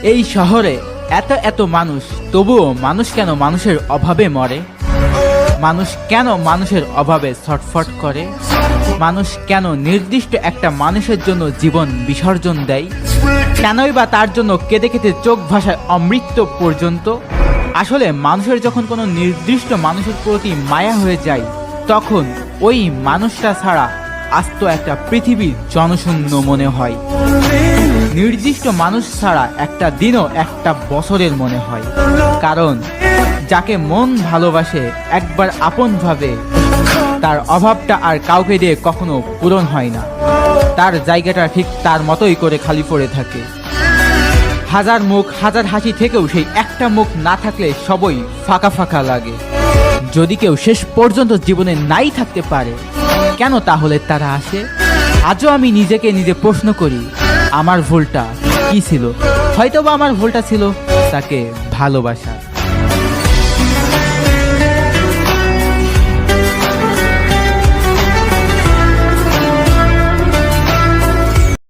এই শহরে এত এত মানুষ, তবুও মানুষ কেন মানুষের অভাবে মরে? মানুষ কেন মানুষের অভাবে ছটফট করে? মানুষ কেন নির্দিষ্ট একটা মানুষের জন্য জীবন বিসর্জন দেয়? কেনই বা তার জন্য কেঁদে কেঁদে চোখ ভাসায় অমৃত্যু পর্যন্ত? আসলে মানুষের যখন কোনো নির্দিষ্ট মানুষের প্রতি মায়া হয়ে যায়, তখন ওই মানুষটা ছাড়া আস্ত একটা পৃথিবীর জনশূন্য মনে হয়। নির্দিষ্ট মানুষ ছাড়া একটা দিনও একটা বছরের মনে হয়। কারণ যাকে মন ভালোবাসে একবার আপন ভাবে, তার অভাবটা আর কাউকে দিয়ে কখনো পূরণ হয় না। তার জায়গাটা ঠিক তার মতোই করে খালি পড়ে থাকে। হাজার মুখ হাজার হাসি থেকেও সেই একটা মুখ না থাকলে সবই ফাঁকা ফাঁকা লাগে। যদি কেউ শেষ পর্যন্ত জীবনে নাই থাকতে পারে, কেন তাহলে তারা আসে? আজও আমি নিজেকে নিজে প্রশ্ন করি, আমার ভুলটা কি ছিল? হয়তোবা আমার ভুলটা ছিল তাকে ভালোবাসা।